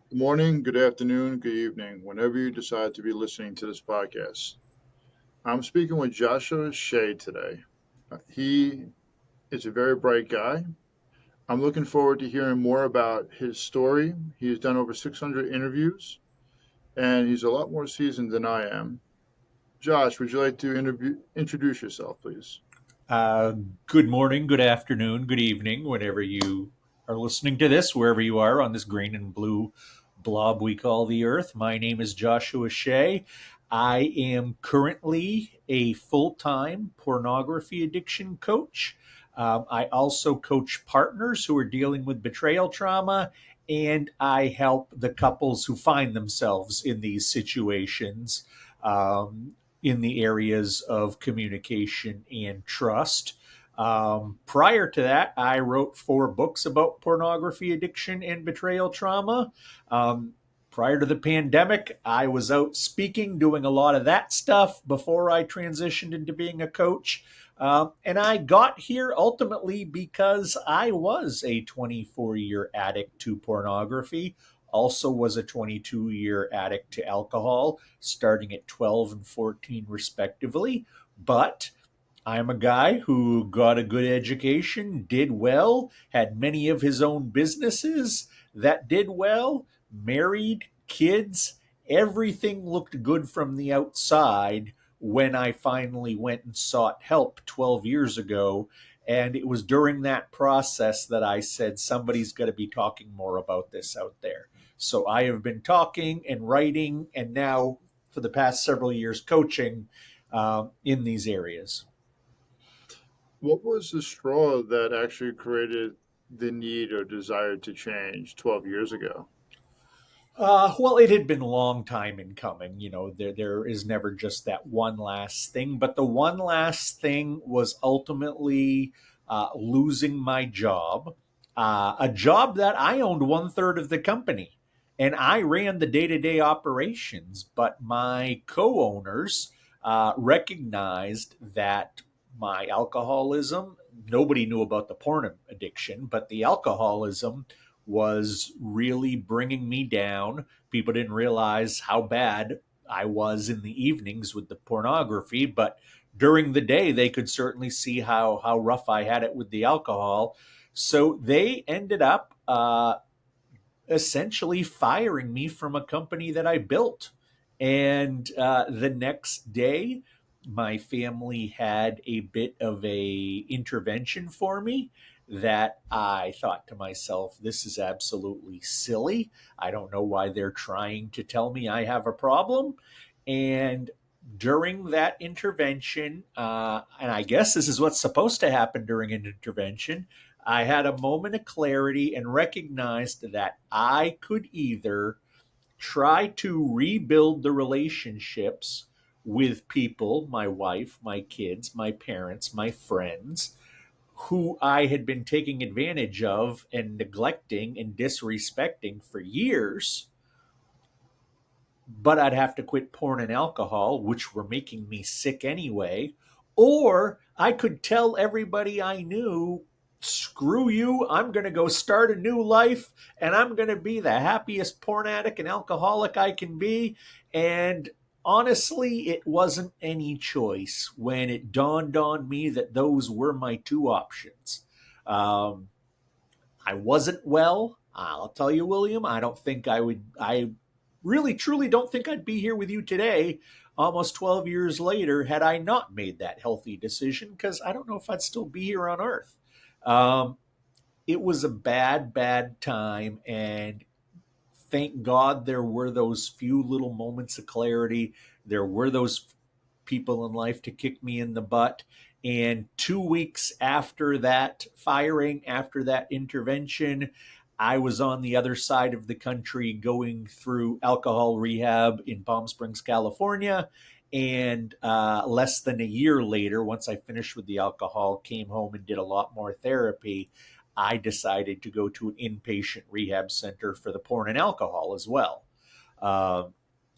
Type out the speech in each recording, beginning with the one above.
Good morning, good afternoon, good evening, whenever you decide to be listening to this podcast. I'm speaking with Joshua Shea today. He is a very bright guy. I'm looking forward to hearing more about his story. He's done over 600 interviews, and he's a lot more seasoned than I am. Josh, would you like to introduce yourself, please? Uh, Good morning, good afternoon, good evening, whenever you are listening to this, wherever you are on this green and blue blob we call the Earth. My name is Joshua Shea. I am currently a full time pornography addiction coach. I also coach partners who are dealing with betrayal trauma, and I help the couples who find themselves in these situations. In the areas of communication and trust. Prior to that, I wrote 4 books about pornography addiction and betrayal trauma. Um, Prior to the pandemic, I was out speaking, doing a lot of that stuff before I transitioned into being a coach. And I got here ultimately because I was a 24-year addict to pornography, also was a 22-year addict to alcohol, starting at 12 and 14, respectively. But I'm a guy who got a good education, did well, had many of his own businesses that did well, married, kids. Everything looked good from the outside when I finally went and sought help 12 years ago. And it was during that process that I said, somebody's got to be talking more about this out there. So I have been talking and writing, and now for the past several years, coaching in these areas. What was the straw that actually created the need or desire to change 12 years ago? Well, it had been a long time in coming. There is never just that one last thing, but the one last thing was ultimately losing my job, a job that I owned 1/3 of the company, and I ran the day-to-day operations. But my co-owners recognized that my alcoholism. Nobody knew about the porn addiction, but the alcoholism was really bringing me down. People didn't realize how bad I was in the evenings with the pornography, but during the day they could certainly see how rough I had it with the alcohol. So they ended up essentially firing me from a company that I built. And the next day, my family had a bit of a intervention for me that I thought to myself, this is absolutely silly. I don't know why they're trying to tell me I have a problem. And during that intervention, and I guess this is what's supposed to happen during an intervention, I had a moment of clarity and recognized that I could either try to rebuild the relationships with people, my wife, my kids, my parents, my friends, who I had been taking advantage of and neglecting and disrespecting for years, but I'd have to quit porn and alcohol, which were making me sick anyway. Or I could tell everybody I knew, screw you, I'm going to go start a new life and I'm going to be the happiest porn addict and alcoholic I can be. And honestly, it wasn't any choice when it dawned on me that those were my two options. Um, I wasn't well. I'll tell you, William, I don't think I would. I really, truly don't think I'd be here with you today, almost 12 years later, had I not made that healthy decision, because I don't know if I'd still be here on Earth. Um, it was a bad, bad time. And thank God there were those few little moments of clarity. There were those people in life to kick me in the butt. And 2 weeks after that firing, after that intervention, I was on the other side of the country going through alcohol rehab in Palm Springs, California. And less than a year later, once I finished with the alcohol, came home and did a lot more therapy. I decided to go to an inpatient rehab center for the porn and alcohol as well. Um,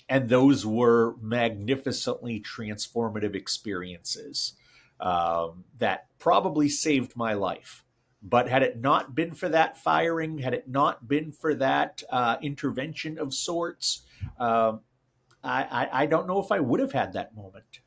and those were magnificently transformative experiences that probably saved my life. But had it not been for that firing, had it not been for that intervention of sorts, I don't know if I would have had that moment.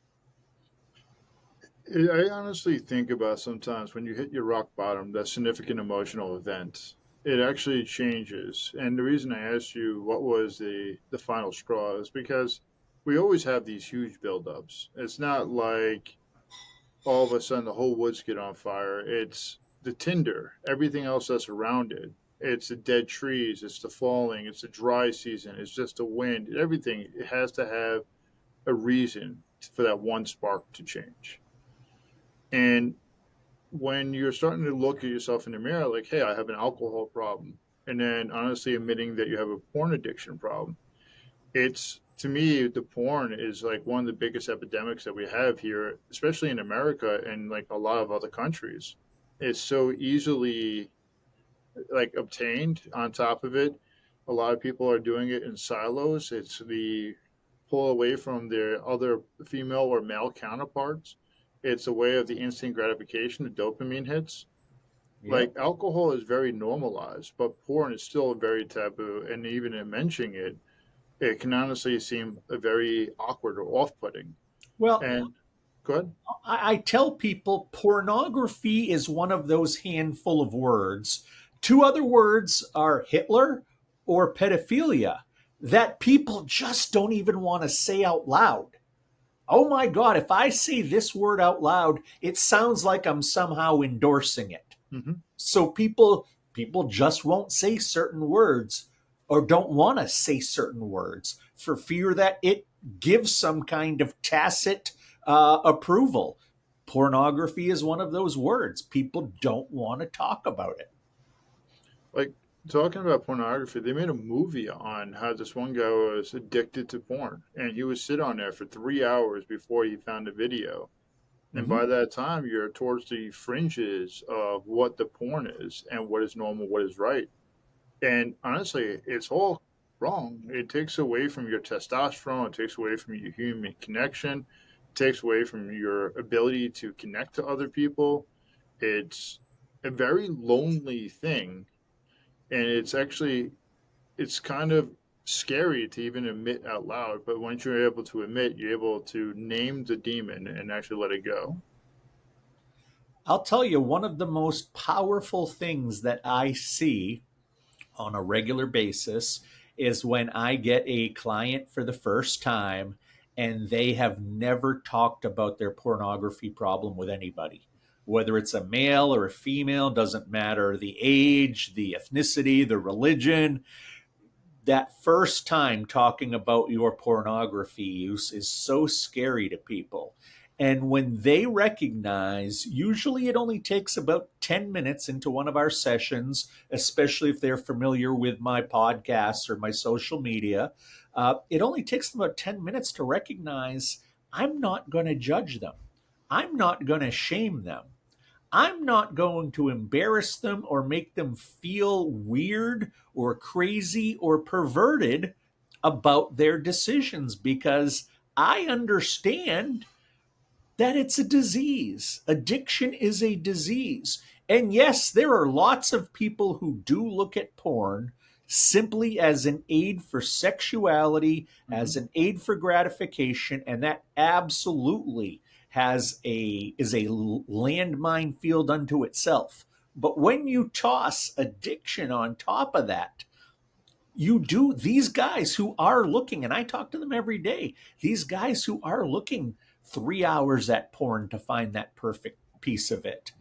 I honestly think about sometimes when you hit your rock bottom, that significant emotional event, it actually changes. And the reason I asked you what was the final straw is because we always have these huge buildups. It's not like all of a sudden the whole woods get on fire. It's the tinder, everything else that's around it. It's the dead trees, it's the falling, it's the dry season, it's just the wind, everything. It has to have a reason for that one spark to change. And when you're starting to look at yourself in the mirror, like, hey, I have an alcohol problem, and then honestly admitting that you have a porn addiction problem, it's to me, the porn is like one of the biggest epidemics that we have here, especially in America and like a lot of other countries. It's so easily like obtained. On top of it, a lot of people are doing it in silos. It's the pull away from their other female or male counterparts. It's a way of the instant gratification, the dopamine hits. Yep. Like alcohol is very normalized, but porn is still very taboo. And even in mentioning it, it can honestly seem very awkward or off-putting. Well, And go ahead. I tell people pornography is one of those handful of words. Two other words are Hitler or pedophilia that people just don't even want to say out loud. Oh my God, if I say this word out loud, it sounds like I'm somehow endorsing it. Hmm. So people just won't say certain words or don't want to say certain words for fear that it gives some kind of tacit approval. Pornography is one of those words. People don't want to talk about it. Like talking about pornography, they made a movie on how this one guy was addicted to porn, and he would sit on there for 3 hours before he found a video. And Mm-hmm. by that time, you're towards the fringes of what the porn is and what is normal, what is right. And honestly, it's all wrong. It takes away from your testosterone, it takes away from your human connection, it takes away from your ability to connect to other people. It's a very lonely thing. And it's kind of scary to even admit out loud. But once you're able to admit, you're able to name the demon and actually let it go. I'll tell you, one of the most powerful things that I see on a regular basis is when I get a client for the first time and they have never talked about their pornography problem with anybody. Whether it's a male or a female, doesn't matter the age, the ethnicity, the religion, that first time talking about your pornography use is so scary to people. And when they recognize, usually it only takes about 10 minutes into one of our sessions, especially if they're familiar with my podcasts or my social media, it only takes them about 10 minutes to recognize I'm not going to judge them. I'm not going to shame them. I'm not going to embarrass them or make them feel weird or crazy or perverted about their decisions because I understand that it's a disease. Addiction is a disease. And yes, there are lots of people who do look at porn simply as an aid for sexuality, as Hmm. an aid for gratification, and that absolutely has a is a landmine field unto itself. But when you toss addiction on top of that, you do these guys who are looking, and I talk to them every day, these guys who are looking 3 hours at porn to find that perfect piece of it,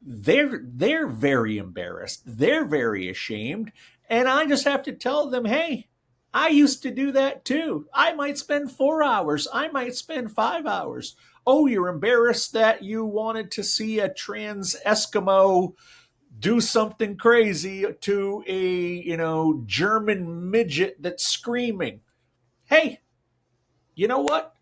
they're very embarrassed, they're very ashamed, and I just have to tell them, hey, I used to do that too. I might spend 4 hours, I might spend 5 hours. Oh, you're embarrassed that you wanted to see a trans Eskimo do something crazy to a German midget that's screaming. Hey, you know what?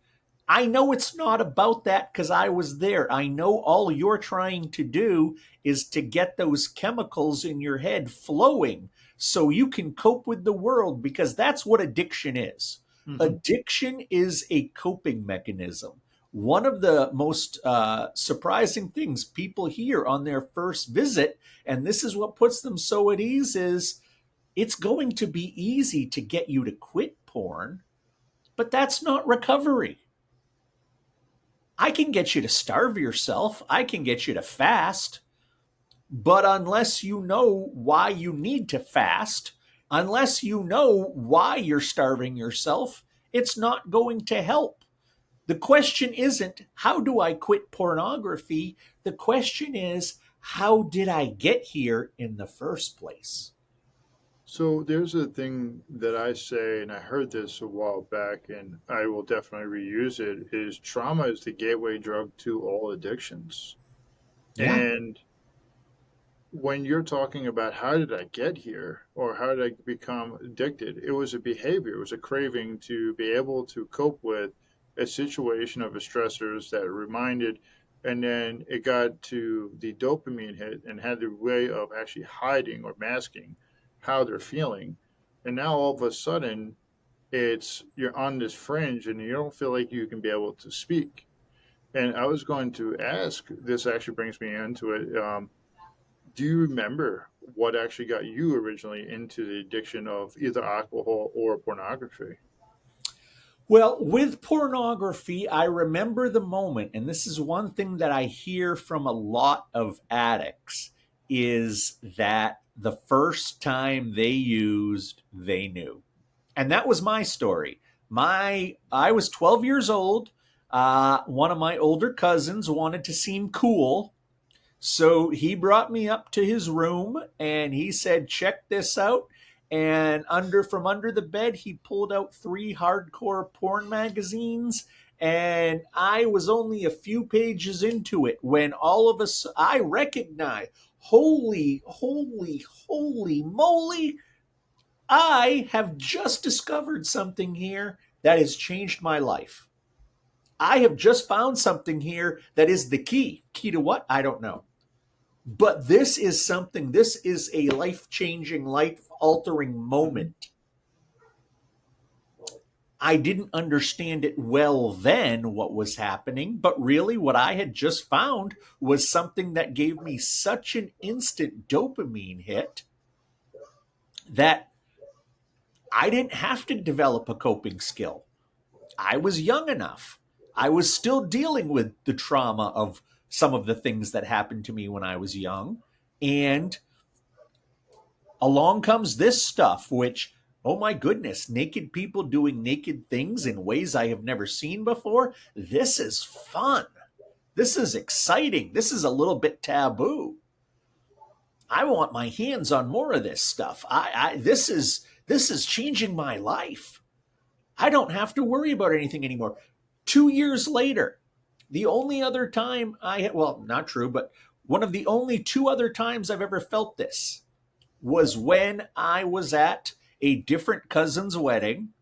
I know it's not about that because I was there. I know all you're trying to do is to get those chemicals in your head flowing so you can cope with the world because that's what addiction is. Hmm. Addiction is a coping mechanism. One of the most surprising things people hear on their first visit, and this is what puts them so at ease, is it's going to be easy to get you to quit porn, but that's not recovery. I can get you to starve yourself, I can get you to fast, but unless you know why you need to fast, unless you know why you're starving yourself, it's not going to help. The question isn't, how do I quit pornography? The question is, how did I get here in the first place? So there's a thing that I say, and I heard this a while back, and I will definitely reuse it, is trauma is the gateway drug to all addictions. Yeah. And when you're talking about how did I get here or how did I become addicted, it was a behavior, it was a craving to be able to cope with a situation of a stressors that reminded, and then it got to the dopamine hit and had the way of actually hiding or masking how they're feeling. And now all of a sudden, it's you're on this fringe and you don't feel like you can be able to speak. And I was going to ask, this actually brings me into it. Do you remember what actually got you originally into the addiction of either alcohol or pornography? Well, with pornography, I remember the moment, and this is one thing that I hear from a lot of addicts, is that the first time they used, they knew. And that was my story. I was 12 years old. One of my older cousins wanted to seem cool, so he brought me up to his room and he said, "Check this out." And from under the bed, he pulled out three hardcore porn magazines. And I was only a few pages into it when all of us, I recognize, holy moly, I have just discovered something here that has changed my life. I have just found something here that is the key. Key to what? I don't know. But this is a life changing, life altering Hmm. moment. I didn't understand it well then, what was happening, but really what I had just found was something that gave me such an instant dopamine hit that I didn't have to develop a coping skill. I was young enough. I was still dealing with the trauma of some of the things that happened to me when I was young. And along comes this stuff, which, oh my goodness, naked people doing naked things in ways I have never seen before. This is fun. This is exciting. This is a little bit taboo. I want my hands on more of this stuff. This is changing my life. I don't have to worry about anything anymore. 2 years later, the only other time well, not true, but one of the only two other times I've ever felt this was when I was at a different cousin's wedding.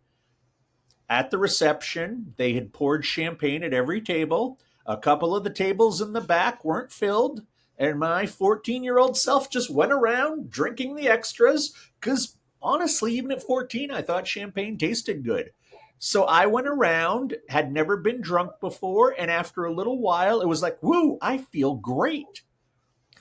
At the reception, they had poured champagne at every table. A couple of the tables in the back weren't filled, and my 14-year-old self just went around drinking the extras because honestly, even at 14, I thought champagne tasted good. So I went around, had never been drunk before, and after a little while, it was like, woo, I feel great.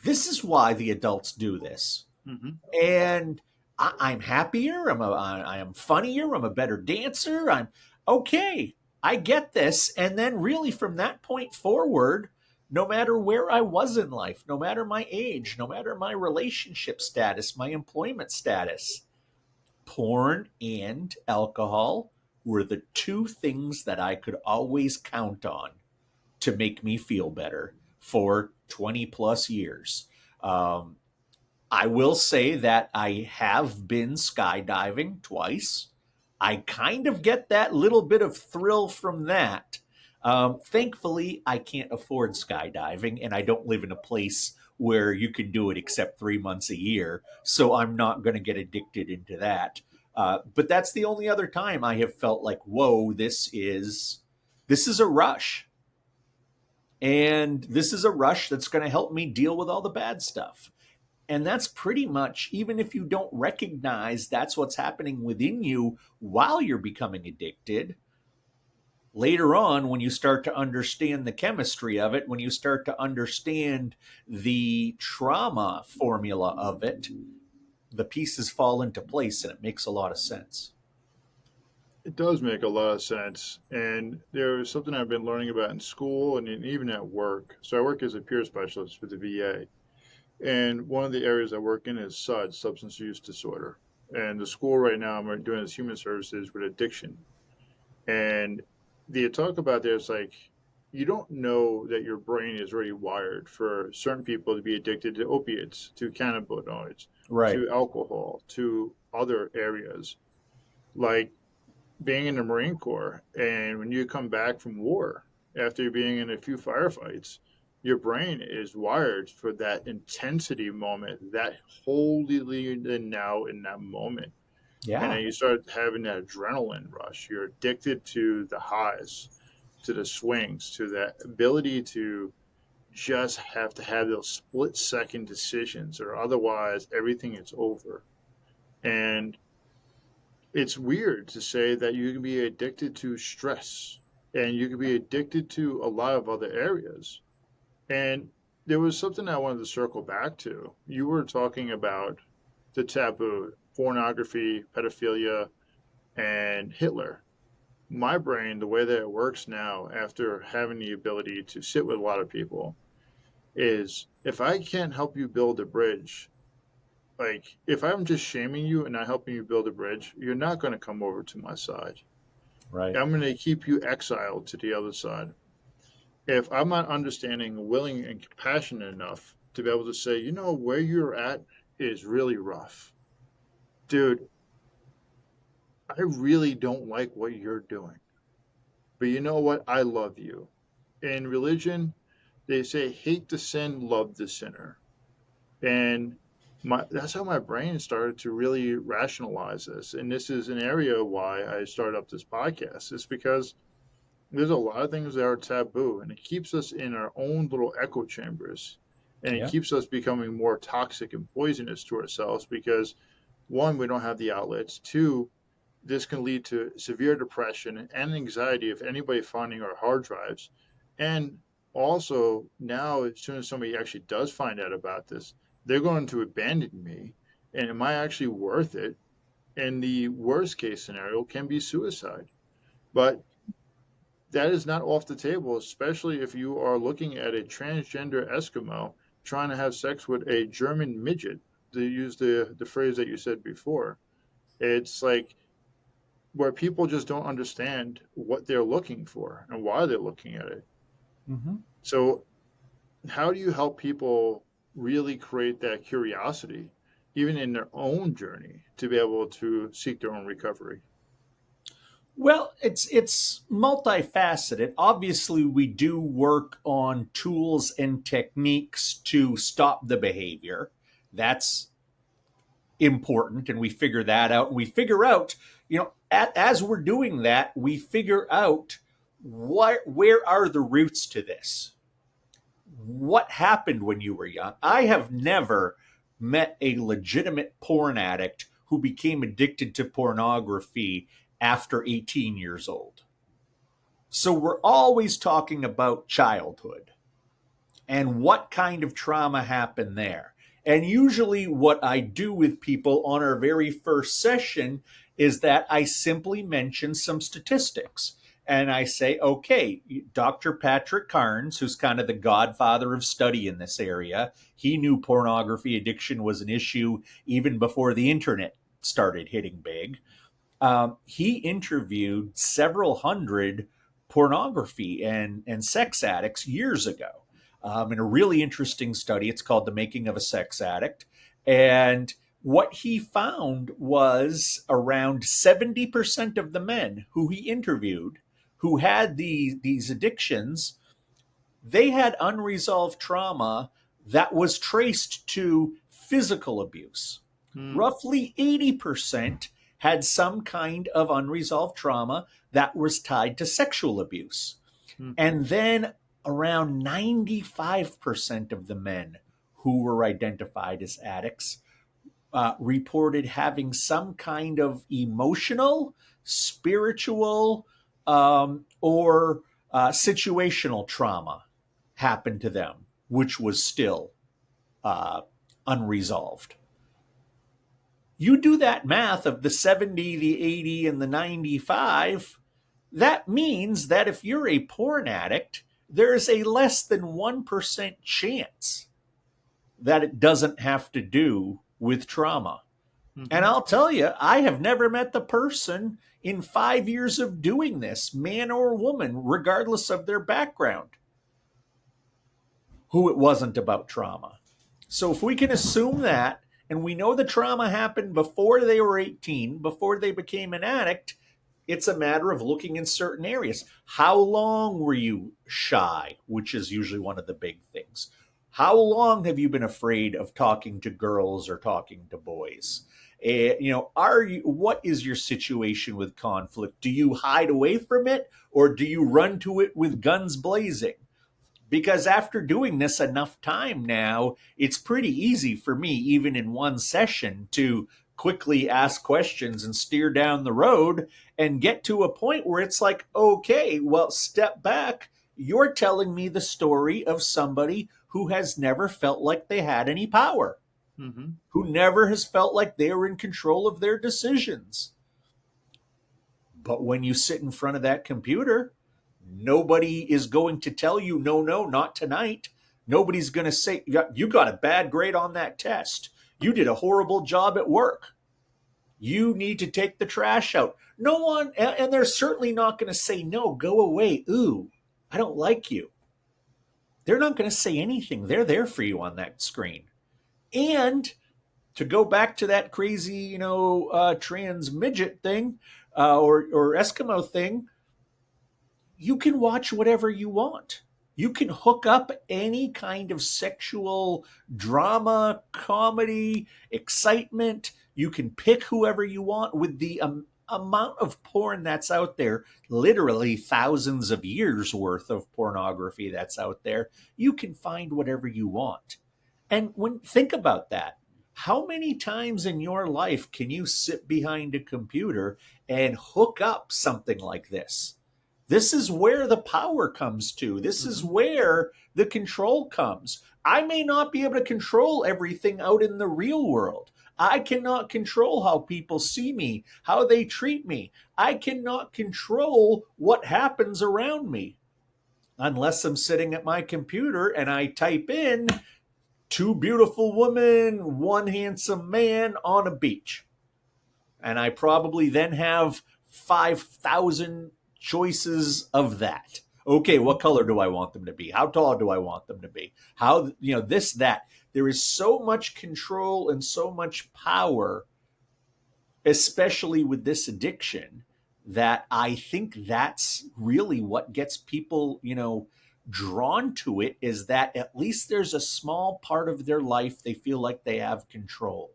This is why the adults do this. Hmm. And I'm happier. I am funnier. I'm a better dancer. I'm okay. I get this. And then, really, from that point forward, no matter where I was in life, no matter my age, no matter my relationship status, my employment status, porn and alcohol were the two things that I could always count on to make me feel better for 20 plus years. Um, I will say that I have been skydiving twice. I kind of get that little bit of thrill from that. Thankfully, I can't afford skydiving, and I don't live in a place where you can do it except 3 months a year. So I'm not going to get addicted into that. But that's the only other time I have felt like, whoa, this is a rush, and this is a rush that's going to help me deal with all the bad stuff. And that's pretty much, even if you don't recognize that's what's happening within you while you're becoming addicted, Later on, when you start to understand the chemistry of it, when you start to understand the trauma formula of it, the pieces fall into place and it makes a lot of sense. It does make a lot of sense. And there's something I've been learning about in school and even at work. So I work as a peer specialist for the VA. And one of the areas I work in is SUD, substance use disorder. And the school right now I'm doing is human services with addiction. And the talk about there's like you don't know that your brain is already wired for certain people to be addicted to opiates, to cannabinoids, Right. to alcohol, to other areas. Like being in the Marine Corps, and when you come back from war after being in a few firefights, your brain is wired for that intensity moment, that wholly the now in that moment. And Yeah. then you start having that adrenaline rush. You're addicted to the highs, to the swings, to that ability to just have to have those split second decisions, or otherwise everything is over. And it's weird to say that you can be addicted to stress and you can be addicted to a lot of other areas. And there was something I wanted to circle back to. You were talking about the taboo, pornography, pedophilia, and Hitler. My brain, the way that it works now, after having the ability to sit with a lot of people, is if I can't help you build a bridge, like if I'm just shaming you and not helping you build a bridge, you're not going to come over to my side. Right. I'm going to keep you exiled to the other side. If I'm not understanding, willing, and compassionate enough to be able to say, you know, where you're at is really rough. Dude, I really don't like what you're doing. But you know what? I love you. In religion, they say, hate the sin, love the sinner. And that's how my brain started to really rationalize this. And this is an area why I started up this podcast. It's because there's a lot of things that are taboo, and it keeps us in our own little echo chambers, and it Yeah. keeps us becoming more toxic and poisonous to ourselves because one, we don't have the outlets. Two, this can lead to severe depression and anxiety of anybody finding our hard drives. And also, now, as soon as somebody actually does find out about this, they're going to abandon me. And am I actually worth it? And the worst case scenario can be suicide. But that is not off the table, especially if you are looking at a transgender Eskimo trying to have sex with a German midget, to use the phrase that you said before. It's like where people just don't understand what they're looking for and why they're looking at it. Mm-hmm. So, how do you help people really create that curiosity, even in their own journey, to be able to seek their own recovery? Well, it's multifaceted. Obviously, we do work on tools and techniques to stop the behavior. That's important, and we figure that out. We figure out, as we're doing that, we figure out where are the roots to this. What happened when you were young? I have never met a legitimate porn addict who became addicted to pornography after 18 years old. So we're always talking about childhood and what kind of trauma happened there. And usually, what I do with people on our very first session is that I simply mention some statistics. And I say, okay, Dr. Patrick Carnes, who's kind of the godfather of study in this area, he knew pornography addiction was an issue even before the internet started hitting big. He interviewed several hundred pornography and sex addicts years ago in a really interesting study. It's called The Making of a Sex Addict. And what he found was around 70% of the men who he interviewed who had these addictions, they had unresolved trauma that was traced to physical abuse. Hmm. Roughly 80% had some kind of unresolved trauma that was tied to sexual abuse. Hmm. And then around 95% of the men who were identified as addicts reported having some kind of emotional, spiritual, or situational trauma happened to them, which was still uh, unresolved. You do that math of the 70, the 80, and the 95, that means that if you're a porn addict, there's a less than 1% chance that it doesn't have to do with trauma. And Hmm. I'll tell you, I have never met the person in 5 years of doing this, man or woman, regardless of their background, who it wasn't about trauma. So if we can assume that, and we know the trauma happened before they were 18, before they became an addict, it's a matter of looking in certain areas. How long were you shy, which is usually one of the big things? How long have you been afraid of talking to girls or talking to boys? Are you? What is your situation with conflict? Do you hide away from it, or do you run to it with guns blazing? Because after doing this enough time now, it's pretty easy for me, even in one session, to quickly ask questions and steer down the road and get to a point where it's like, okay, well, step back. You're telling me the story of somebody who has never felt like they had any power, Hmm. who never has felt like they were in control of their decisions. But when you sit in front of that computer, nobody is going to tell you, no, no, not tonight. Nobody's going to say, you got a bad grade on that test. You did a horrible job at work. You need to take the trash out. No one, and they're certainly not going to say, no, go away. Ooh, I don't like you. They're not going to say anything. They're there for you on that screen. And to go back to that crazy, trans midget thing or Eskimo thing, you can watch whatever you want. You can hook up any kind of sexual drama, comedy, excitement. You can pick whoever you want with the amount of porn that's out there, literally thousands of years worth of pornography that's out there. You can find whatever you want. And when think about that, how many times in your life can you sit behind a computer and hook up something like this? This is where the power comes to. This is Hmm. where the control comes. I may not be able to control everything out in the real world. I cannot control how people see me, how they treat me. I cannot control what happens around me unless I'm sitting at my computer and I type in two beautiful women, one handsome man on a beach. And I probably then have 5,000 choices of that. Okay, Hmm. what color do I want them to be? How tall do I want them to be? How, this, that. There is so much control and so much power, especially with this addiction, that I think that's really what gets people, drawn to it, is that at least there's a small part of their life they feel like they have control.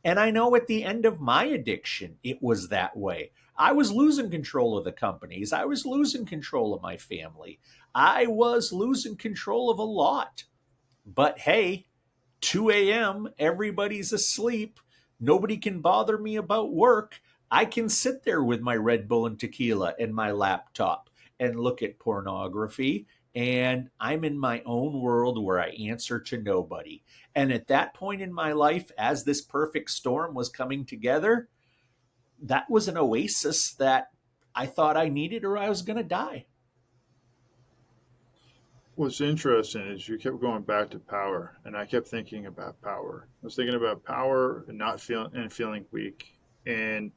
And I know at the end of my addiction, it was that way. I was losing control of the companies. I was losing control of my family. I was losing control of a lot. But hey, 2 a.m., everybody's asleep. Nobody can bother me about work. I can sit there with my Red Bull and tequila and my laptop and look at pornography. And I'm in my own world where I answer to nobody. And at that point in my life, as this perfect storm was coming together, that was an oasis that I thought I needed or I was going to die. What's interesting is you kept going back to power, and I kept thinking about power. I was thinking about power and not feeling weak, and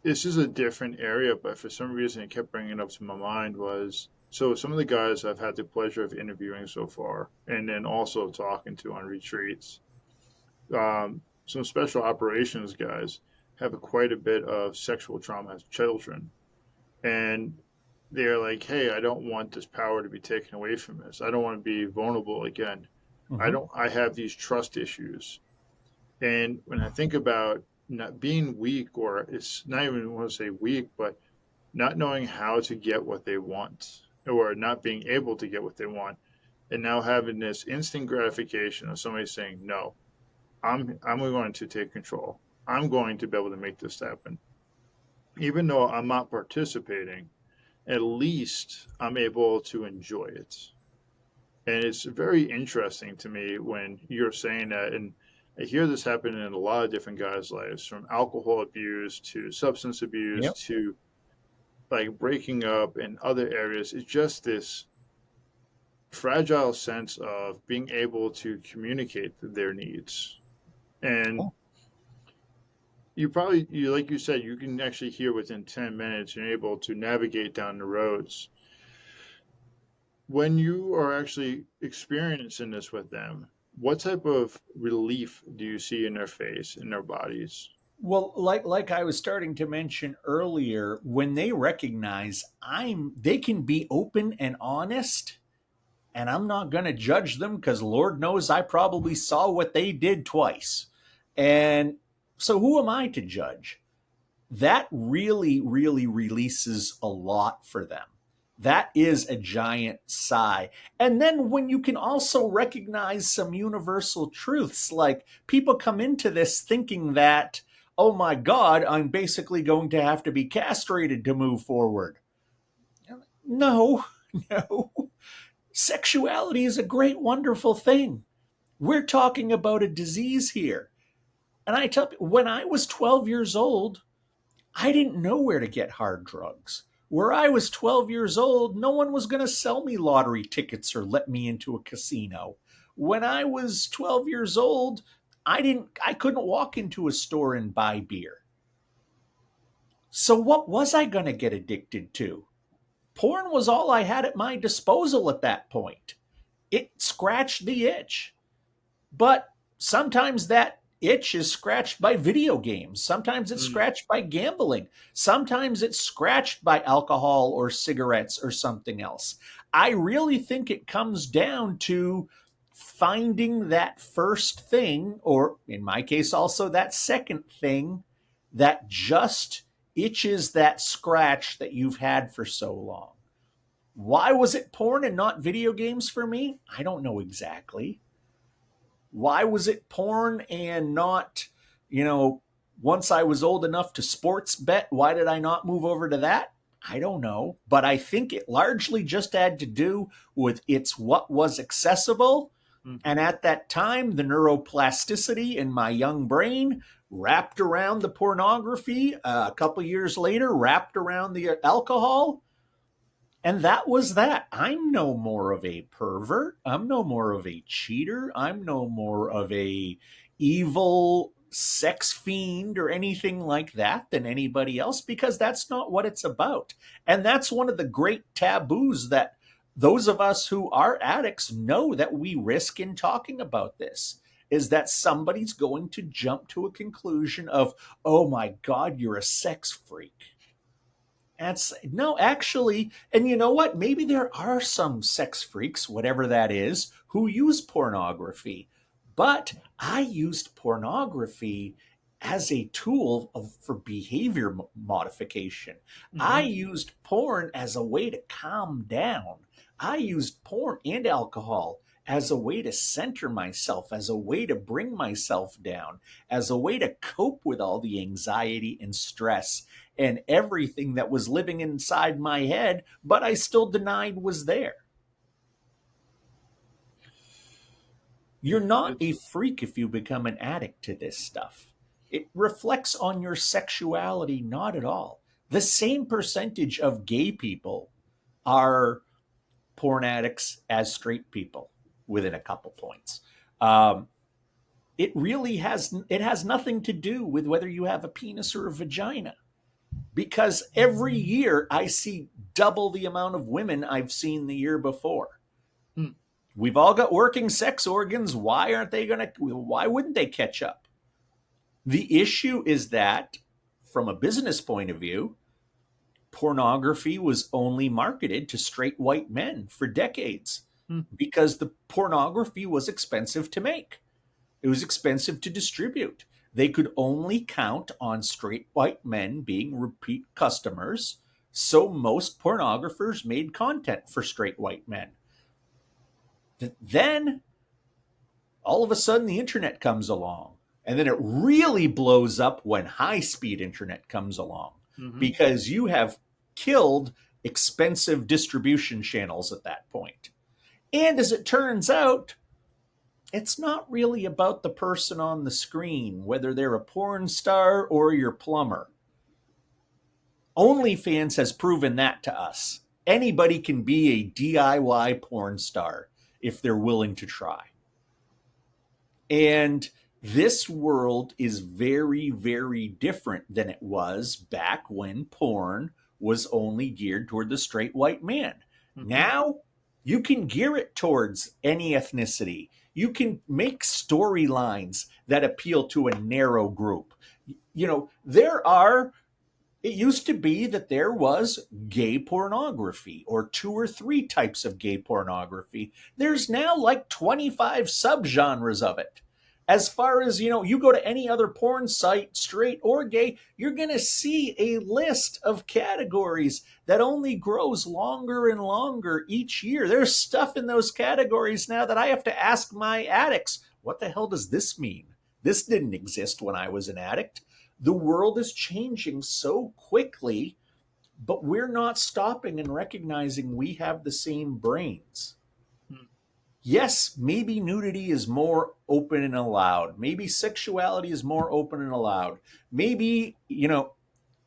this is a different area, but for some reason it kept bringing up to my mind was so some of the guys I've had the pleasure of interviewing so far, and then also talking to on retreats, some special operations guys have quite a bit of sexual trauma as children, and they're like, "Hey, I don't want this power to be taken away from us. I don't want to be vulnerable again. I Mm-hmm. don't. I have these trust issues." And when I think about not being weak, or it's not even want to say weak, but not knowing how to get what they want, or not being able to get what they want, and now having this instant gratification of somebody saying, "No, I'm going to take control. I'm going to be able to make this happen," even though I'm not participating. at least I'm able to enjoy it. And it's very interesting to me when you're saying that. And I hear this happen in a lot of different guys' lives, from alcohol abuse to substance abuse Yep. to like breaking up in other areas. It's just this fragile sense of being able to communicate their needs. And you like you said, you can actually hear within 10 minutes, you're able to navigate down the roads. When you are actually experiencing this with them, what type of relief do you see in their face, in their bodies? Well, like I was starting to mention earlier, when they recognize they can be open and honest, and I'm not going to judge them because Lord knows I probably saw what they did twice. And so who am I to judge? That really, really releases a lot for them. That is a giant sigh. And then when you can also recognize some universal truths, like people come into this thinking that, oh my God, I'm basically going to have to be castrated to move forward. No, no. Sexuality is a great, wonderful thing. We're talking about a disease here. And I tell you, when I was 12 years old, I didn't know where to get hard drugs. Where I was 12 years old, no one was going to sell me lottery tickets or let me into a casino. When I was 12 years old, I couldn't walk into a store and buy beer. So what was I going to get addicted to? Porn was all I had at my disposal at that point. It scratched the itch. But sometimes that itch is scratched by video games. Sometimes it's Mm, scratched by gambling. Sometimes it's scratched by alcohol or cigarettes or something else. I really think it comes down to finding that first thing, or in my case, also that second thing that just itches that scratch that you've had for so long. Why was it porn and not video games for me? I don't know exactly. Why was it porn and not, you know, once I was old enough to sports bet, why did I not move over to that? I don't know. But I think it largely just had to do with it's what was accessible. mhm. And at that time, the neuroplasticity in my young brain wrapped around the pornography. A couple years later, wrapped around the alcohol. And that was that. I'm no more of a pervert. I'm no more of a cheater. I'm no more of a evil sex fiend or anything like that than anybody else, because that's not what it's about. And that's one of the great taboos that those of us who are addicts know that we risk in talking about this, is that somebody's going to jump to a conclusion of, oh my God, you're a sex freak. That's no, actually, and you know what? Maybe there are some sex freaks, whatever that is, who use pornography. But I used pornography as a tool for behavior modification. I Mhm. used porn as a way to calm down. I used porn and alcohol as a way to center myself, as a way to bring myself down, as a way to cope with all the anxiety and stress and everything that was living inside my head, but I still denied was there. You're not a It's freak if you become an addict to this stuff. It reflects on your sexuality, not at all. The same percentage of gay people are porn addicts as straight people within a couple points. Um, it has nothing to do with whether you have a penis or a vagina, because every year I see double the amount of women I've seen the year before. mm, We've all got working sex organs. Why wouldn't they catch up? The issue is that, from a business point of view, pornography was only marketed to straight white men for decades mm. because the pornography was expensive to make. It was expensive to distribute. They could only count on straight white men being repeat customers, so most pornographers made content for straight white men. Then all of a sudden the internet comes along, and then it really blows up when high speed internet comes along, Mhm. because you have killed expensive distribution channels at that point. And as it turns out, it's not really about the person on the screen, whether they're a porn star or your plumber. OnlyFans has proven that to us. Anybody can be a DIY porn star if they're willing to try. And this world is very, very different than it was back when porn was only geared toward the straight white man. Mm-hmm. Now you can gear it towards any ethnicity. You can make storylines that appeal to a narrow group. There are it used to be that there was gay pornography or two or three types of gay pornography. There's now like 25 subgenres of it. As far as, you go to any other porn site, straight or gay, you're going to see a list of categories that only grows longer and longer each year. There's stuff in those categories now that I have to ask my addicts, what the hell does this mean? This didn't exist when I was an addict. The world is changing so quickly, but we're not stopping and recognizing we have the same brains. Hmm. Yes, maybe nudity is more open and allowed. Maybe sexuality is more open and allowed. Maybe,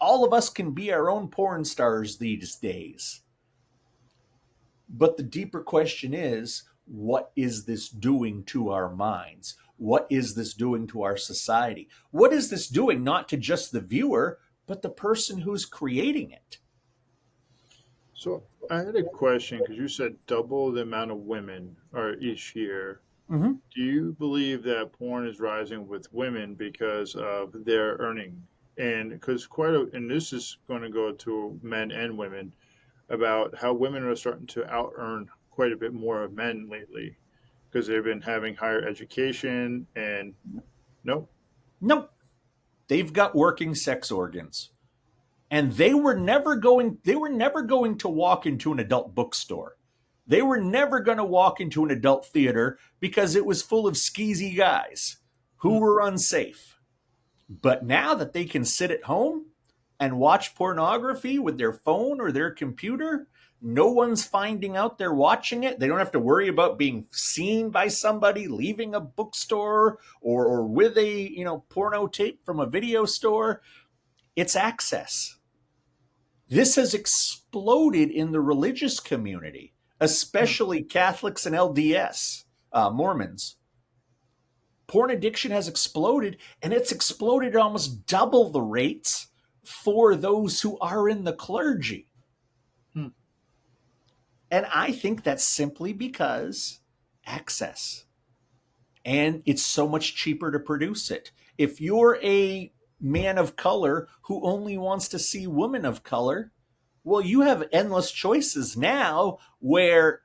all of us can be our own porn stars these days. But the deeper question is, what is this doing to our minds? What is this doing to our society? What is this doing not to just the viewer, but the person who's creating it? So I had a question because you said double the amount of women are each year. Mm-hmm. Do you believe that porn is rising with women because of their earning? And because and this is going to go to men and women about how women are starting to out earn quite a bit more of men lately because they've been having higher education and nope. Nope. They've got working sex organs. And they were never going to walk into an adult bookstore. They were never going to walk into an adult theater because it was full of skeezy guys who Hmm. were unsafe. But now that they can sit at home and watch pornography with their phone or their computer, no one's finding out they're watching it. They don't have to worry about being seen by somebody leaving a bookstore or with a porno tape from a video store. It's access. This has exploded in the religious community, Hmm. especially Catholics and LDS, Mormons. Porn addiction has exploded, and it's exploded at almost double the rates for those who are in the clergy. Hmm. And I think that's simply because access. And it's so much cheaper to produce it. If you're a man of color who only wants to see women of color, well, you have endless choices now where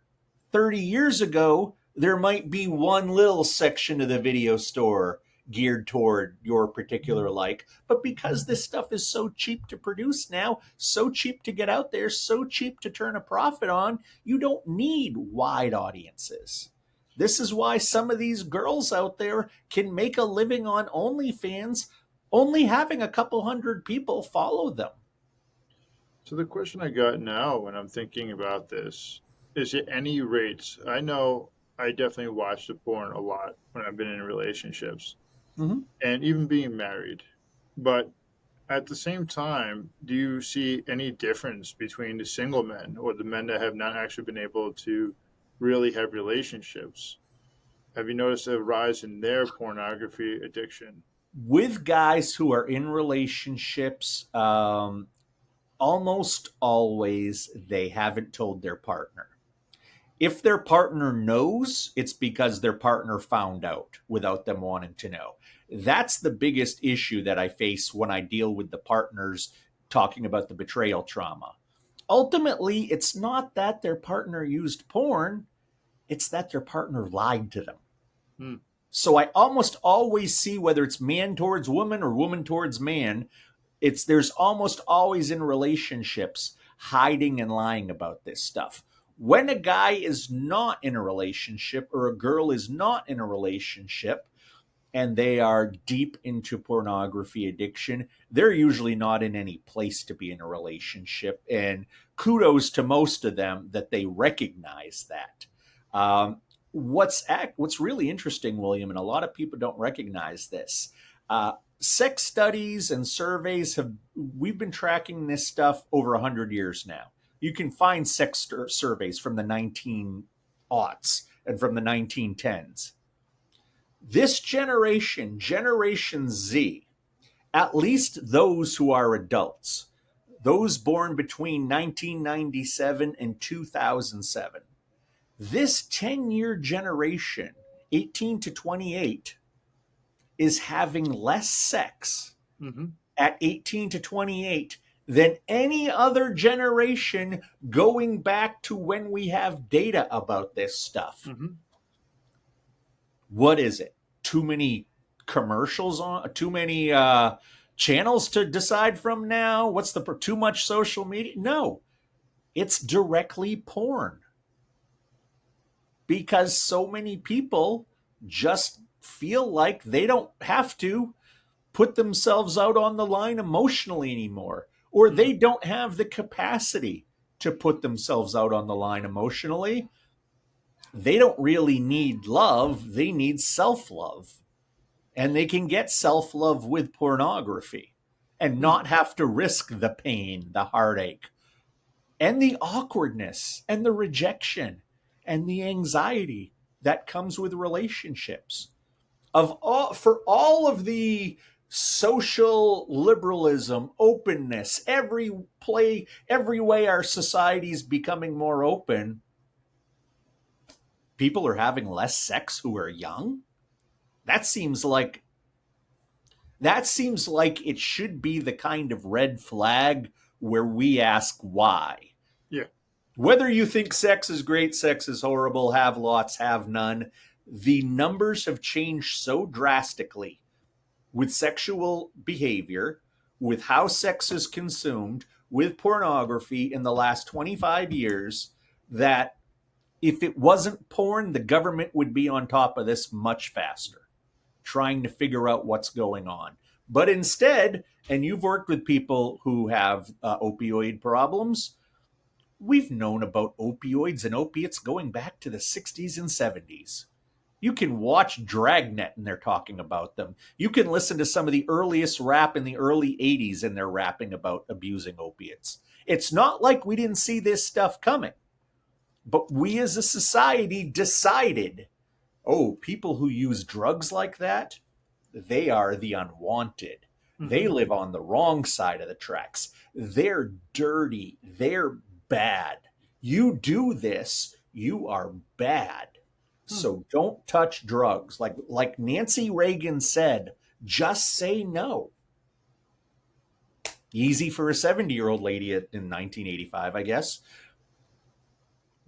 30 years ago, there might be one little section of the video store geared toward your particular like. But because this stuff is so cheap to produce now, so cheap to get out there, so cheap to turn a profit on, you don't need wide audiences. This is why some of these girls out there can make a living on OnlyFans, only having a couple hundred people follow them. So the question I got now when I'm thinking about this is at any rates, I know I definitely watch the porn a lot when I've been in relationships Mm-hmm. and even being married. But at the same time, do you see any difference between the single men or the men that have not actually been able to really have relationships? Have you noticed a rise in their pornography addiction? With guys who are in relationships, almost always they haven't told their partner. If their partner knows, it's because their partner found out without them wanting to know. That's the biggest issue that I face when I deal with the partners talking about the betrayal trauma. Ultimately, it's not that their partner used porn, it's that their partner lied to them. Hmm. So I almost always see whether it's man towards woman or woman towards man, there's almost always in relationships hiding and lying about this stuff. When a guy is not in a relationship or a girl is not in a relationship, and they are deep into pornography addiction, they're usually not in any place to be in a relationship. And kudos to most of them that they recognize that. What's really interesting, William, and a lot of people don't recognize this. Sex studies and surveys have we've been tracking this stuff over 100 years now. You can find surveys from the 19 aughts and from the 1910s. This generation, Generation Z, at least those who are adults, those born between 1997 and 2007, this 10-year generation, 18 to 28, is having less sex Mm-hmm. at 18 to 28 than any other generation going back to when we have data about this stuff. Mm-hmm. What is it? Too many commercials on, too many channels to decide from now? What's the too much social media? No, it's directly porn because so many people just feel like they don't have to put themselves out on the line emotionally anymore, or Mm-hmm. they don't have the capacity to put themselves out on the line emotionally. They don't really need love, they need self love. And they can get self love with pornography and not have to risk the pain, the heartache, and the awkwardness, and the rejection, and the anxiety that comes with relationships. For all of the social liberalism, openness, every way our society is becoming more open, people are having less sex who are young. That seems like it should be the kind of red flag where we ask why. Yeah. Whether you think sex is great, sex is horrible, have lots, have none, the numbers have changed so drastically with sexual behavior, with how sex is consumed, with pornography in the last 25 years, that if it wasn't porn, the government would be on top of this much faster, trying to figure out what's going on. But instead, and you've worked with people who have opioid problems, we've known about opioids and opiates going back to the 60s and 70s. You can watch Dragnet and they're talking about them. You can listen to some of the earliest rap in the early 80s and they're rapping about abusing opiates. It's not like we didn't see this stuff coming, but we as a society decided, oh, people who use drugs like that, they are the unwanted. They Mm-hmm. live on the wrong side of the tracks. They're dirty. They're bad. You do this, you are bad. Hmm. So don't touch drugs. Like Nancy Reagan said, just say no. Easy for a 70-year-old lady in 1985, I guess.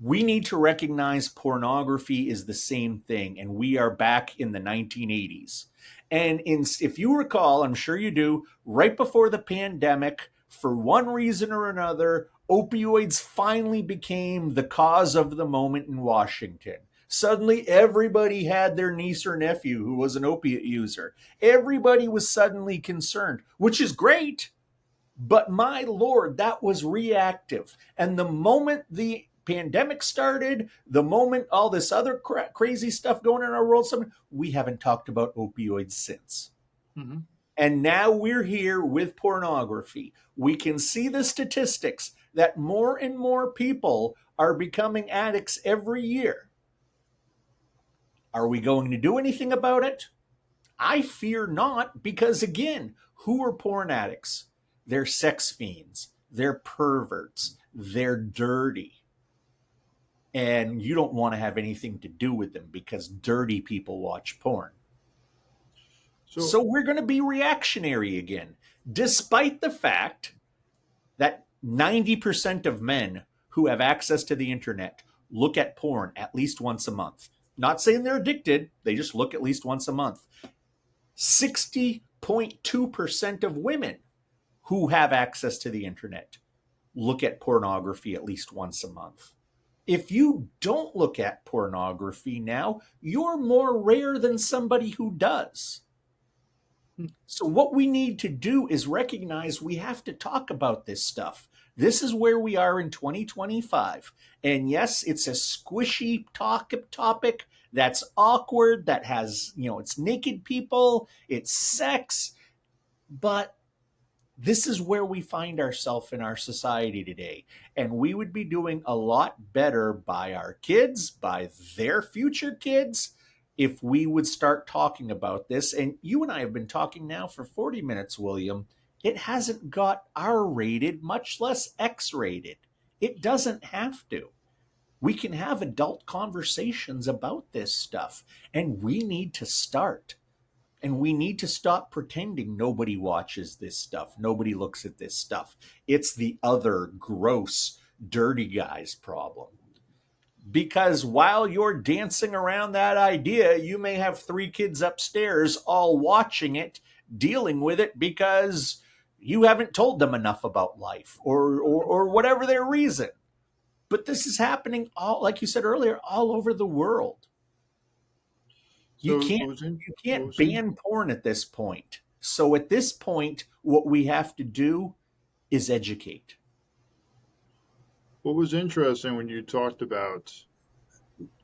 We need to recognize pornography is the same thing, and we are back in the 1980s. And if you recall, I'm sure you do, right before the pandemic, for one reason or another, opioids finally became the cause of the moment in Washington. Suddenly, everybody had their niece or nephew who was an opiate user. Everybody was suddenly concerned, which is great. But my Lord, that was reactive. And the moment the pandemic started, the moment all this other crazy stuff going on in our world, we haven't talked about opioids since. Mm-hmm. And now we're here with pornography. We can see the statistics that more and more people are becoming addicts every year. Are we going to do anything about it? I fear not, because again, who are porn addicts? They're sex fiends, they're perverts, they're dirty. And you don't want to have anything to do with them because dirty people watch porn. So So we're going to be reactionary again, despite the fact that 90% of men who have access to the internet look at porn at least once a month. Not saying they're addicted, they just look at least once a month. 60.2% of women who have access to the internet look at pornography at least once a month. If you don't look at pornography now, you're more rare than somebody who does. So, what we need to do is recognize we have to talk about this stuff. This is where we are in 2025. And yes, it's a squishy topic that's awkward, that has, it's naked people, it's sex, but this is where we find ourselves in our society today. And we would be doing a lot better by our kids, by their future kids, if we would start talking about this. And you and I have been talking now for 40 minutes, William. It hasn't got R rated, much less X rated. It doesn't have to. We can have adult conversations about this stuff, and we need to start. And we need to stop pretending nobody watches this stuff. Nobody looks at this stuff. It's the other gross, dirty guy's problem. Because while you're dancing around that idea, you may have three kids upstairs all watching it, dealing with it because you haven't told them enough about life or whatever their reason. But this is happening all, like you said earlier, all over the world. You So can't you what can't was in, ban porn at this point. So at this point, what we have to do is educate. what was interesting when you talked about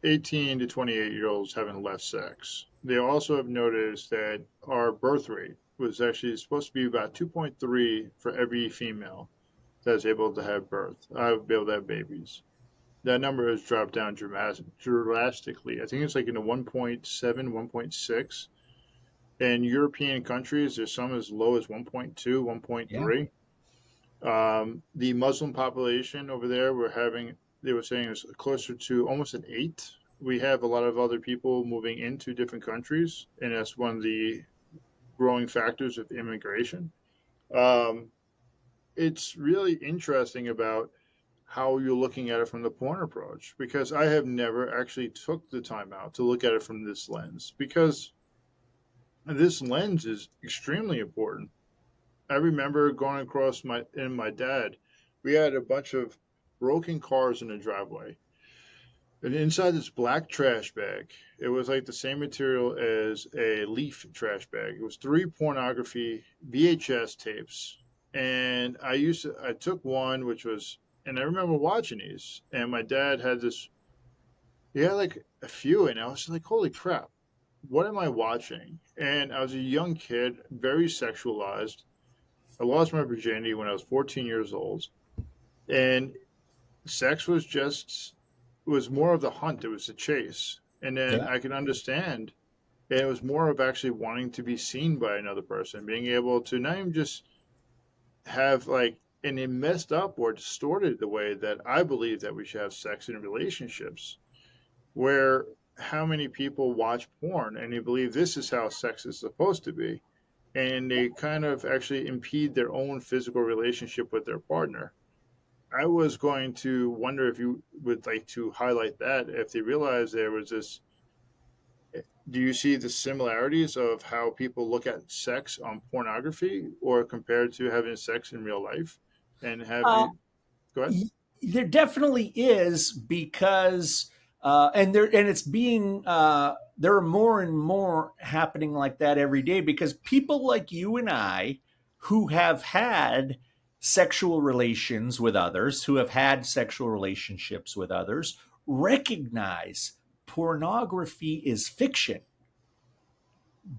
18 to 28-year-olds having less sex. They also have noticed that our birth rate was actually supposed to be about 2.3 for every female that's able to have be able to have babies. That number has dropped down drastically. I think it's like in the 1.7, 1.6. In European countries, there's some as low as 1.2, Yeah. 1.3. The Muslim population over there, they were saying it's closer to almost an eight. We have a lot of other people moving into different countries, and that's one of the growing factors of immigration. Um, it's really interesting about how you're looking at it from the porn approach because I have never actually took the time out to look at it from this lens because this lens is extremely important. I remember going across my dad. We had a bunch of broken cars in the driveway. And inside this black trash bag, it was like the same material as a leaf trash bag. It was three pornography VHS tapes. And I took one, and I remember watching these. And my dad he had like a few, and I was like, holy crap, what am I watching? And I was a young kid, very sexualized. I lost my virginity when I was 14 years old, and sex was more of the hunt. It was the chase, and then Yeah. I could understand. And it was more of actually wanting to be seen by another person, being able to not even just have like, and it messed up or distorted the way that I believe that we should have sex in relationships, where how many people watch porn and they believe this is how sex is supposed to be, and they kind of actually impede their own physical relationship with their partner. I was going to wonder if you would like to highlight that if they realized there was this. Do you see the similarities of how people look at sex on pornography or compared to having sex in real life? And have Uh, you go ahead? there definitely is because and it's being there are more and more happening like that every day because people like you and I who have had sexual relations with others, who have had sexual relationships with others, recognize pornography is fiction.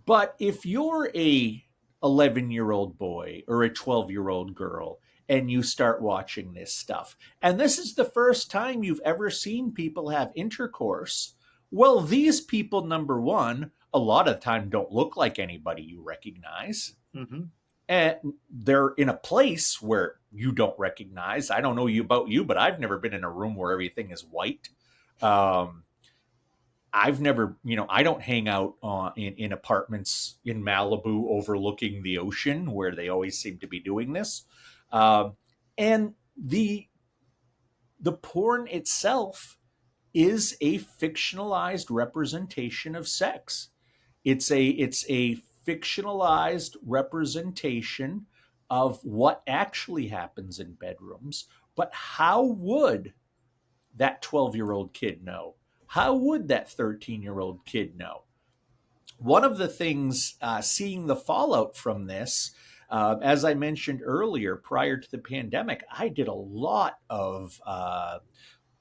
But if you're a 11-year-old boy or a 12-year-old girl and you start watching this stuff, and this is the first time you've ever seen people have intercourse, well, these people, number one, a lot of the time don't look like anybody you recognize. Mm-hmm. And they're in a place where you don't recognize. I don't know you about you, but I've never been in a room where everything is white. Um, I've never, I don't hang out in apartments in Malibu overlooking the ocean where they always seem to be doing this. Um, and the porn itself is a fictionalized representation of sex. It's a fictionalized representation of what actually happens in bedrooms. But how would that 12-year-old kid know? How would that 13-year-old kid know? One of the things, seeing the fallout from this, as I mentioned earlier, prior to the pandemic, I did a lot of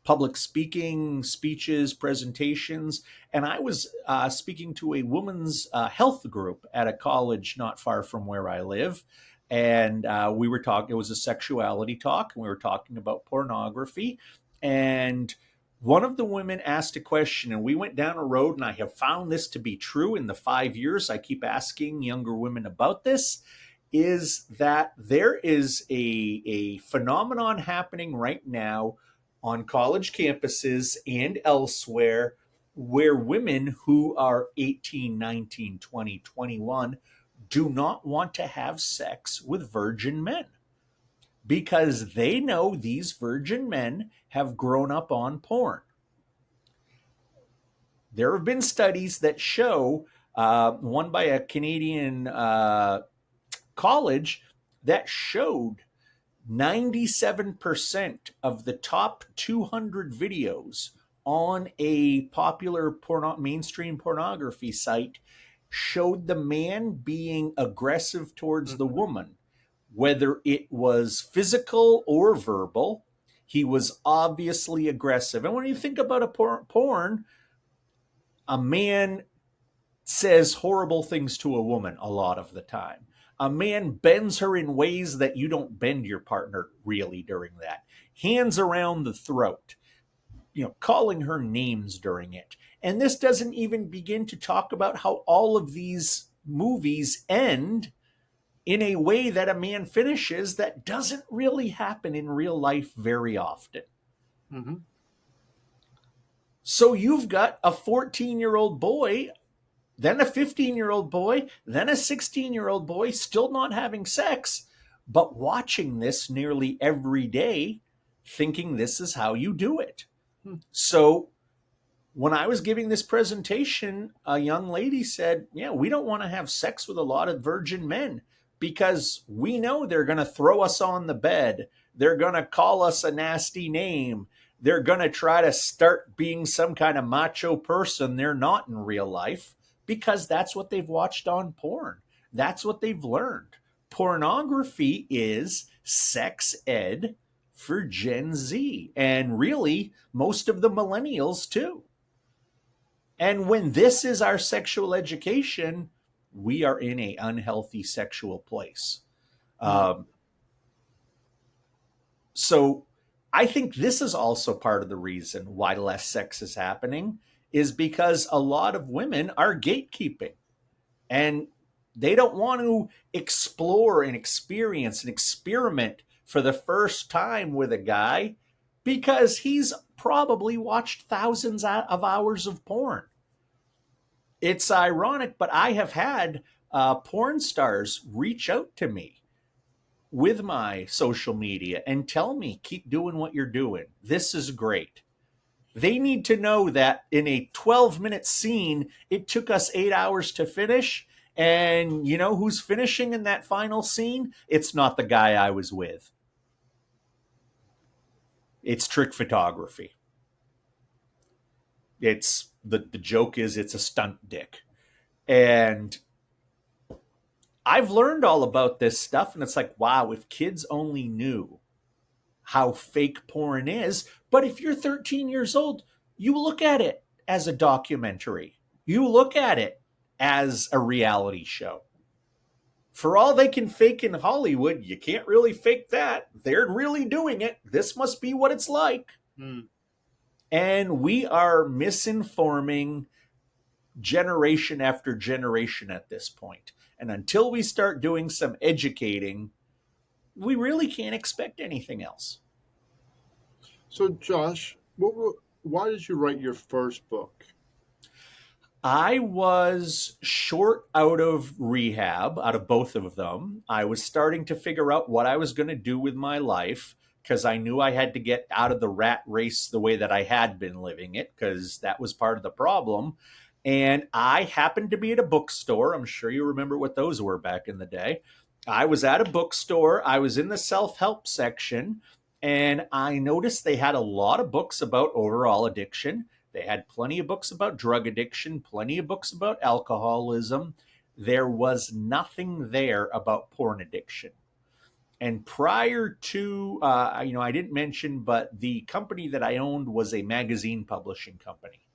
public speaking, speeches, presentations, and I was speaking to a women's health group at a college not far from where I live. And we were talking, it was a sexuality talk, and we were talking about pornography. And one of the women asked a question, and we went down a road, and I have found this to be true in the 5 years I keep asking younger women about this, is that there is a phenomenon happening right now on college campuses and elsewhere where women who are 18, 19, 20, 21 do not want to have sex with virgin men because they know these virgin men have grown up on porn. There have been studies that show, one by a Canadian college, that showed 97% of the top 200 videos on a popular mainstream pornography site showed the man being aggressive towards the Mhm. woman, whether it was physical or verbal. He was obviously aggressive. And when you think about a porn, a man says horrible things to a woman a lot of the time. A man bends her in ways that you don't bend your partner really during that. Hands around the throat, calling her names during it. And this doesn't even begin to talk about how all of these movies end in a way that a man finishes that doesn't really happen in real life very often. Mhm. So you've got a 14-year-old boy, then a 15-year-old boy, then a 16-year-old boy still not having sex, but watching this nearly every day, thinking this is how you do it. Hmm. So when I was giving this presentation, a young lady said, "Yeah, we don't want to have sex with a lot of virgin men because we know they're going to throw us on the bed. They're going to call us a nasty name. They're going to try to start being some kind of macho person they're not in real life because that's what they've watched on porn. That's what they've learned. Pornography is sex ed for Gen Z and really most of the millennials too. And when this is our sexual education, we are in a unhealthy sexual place. Hmm. Um, so I think this is also part of the reason why less sex is happening is because a lot of women are gatekeeping and they don't want to explore and experience and experiment for the first time with a guy because he's probably watched thousands of hours of porn. It's ironic, but I have had porn stars reach out to me with my social media and tell me, keep doing what you're doing. This is great. They need to know that in a 12-minute scene, it took us 8 hours to finish. And you know who's finishing in that final scene? It's not the guy I was with, it's trick photography. It's the joke is it's a stunt dick. And I've learned all about this stuff, and it's like, wow, if kids only knew how fake porn is. But if you're 13 years old, you look at it as a documentary, you look at it as a reality show. For all they can fake in Hollywood, you can't really fake that. They're really doing it. This must be what it's like. Hmm. And we are misinforming generation after generation at this point. And until we start doing some educating, we really can't expect anything else. So, Josh, why did you write your first book? I was short out of rehab, out of both of them. I was starting to figure out what I was going to do with my life because I knew I had to get out of the rat race the way that I had been living it because that was part of the problem. And I happened to be at a bookstore. I'm sure you remember what those were back in the day. I was at a bookstore, I was in the self help section, And I noticed they had a lot of books about overall addiction. They had plenty of books about drug addiction, plenty of books about alcoholism. There was nothing there about porn addiction. And prior to, I didn't mention, but the company that I owned was a magazine publishing company.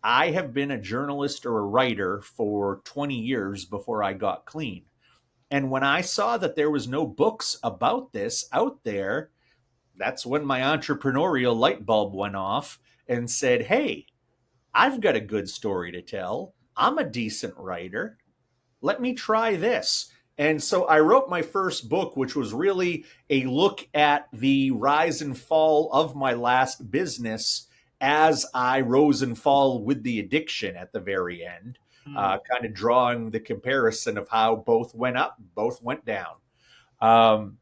I have been a journalist or a writer for 20 years before I got clean. And when I saw that there was no books about this out there, that's when my entrepreneurial light bulb went off and said, hey, I've got a good story to tell. I'm a decent writer. Let me try this. And so I wrote my first book, which was really a look at the rise and fall of my last business as I rose and fall with the addiction at the very end, Hmm. kind of drawing the comparison of how both went up, both went down. Um,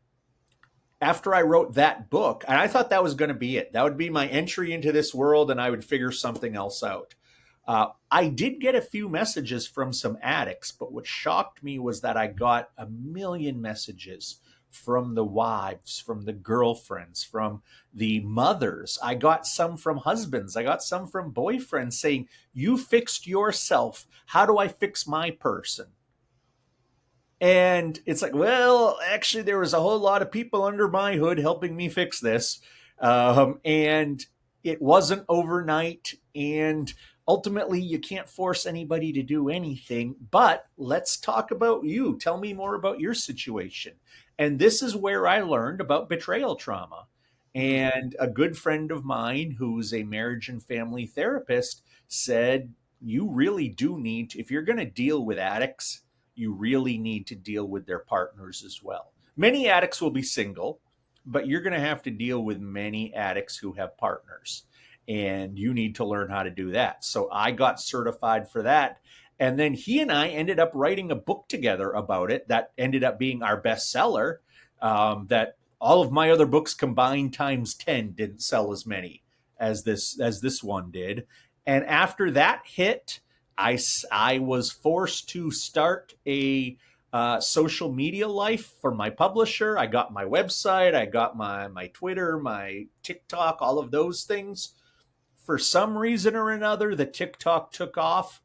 After I wrote that book, and I thought that was going to be it. That would be my entry into this world, and I would figure something else out. I did get a few messages from some addicts, but what shocked me was that I got a million messages from the wives, from the girlfriends, from the mothers. I got some from husbands. I got some from boyfriends saying, you fixed yourself. How do I fix my person? And it's like, well, actually, there was a whole lot of people under my hood helping me fix this. And it wasn't overnight. And ultimately, you can't force anybody to do anything. But let's talk about you. Tell me more about your situation. And this is where I learned about betrayal trauma. Hmm. And a good friend of mine, who's a marriage and family therapist, said, you really do need to, if you're going to deal with addicts, you really need to deal with their partners as well. Many addicts will be single, but you're going to have to deal with many addicts who have partners. And you need to learn how to do that. So I got certified for that. And then he and I ended up writing a book together about it that ended up being our bestseller. That all of my other books combined times 10 didn't sell as many as this one did. And after that hit, I was forced to start a social media life for my publisher. I got my website, I got my Twitter, my TikTok, all of those things. For some reason or another, the TikTok took off.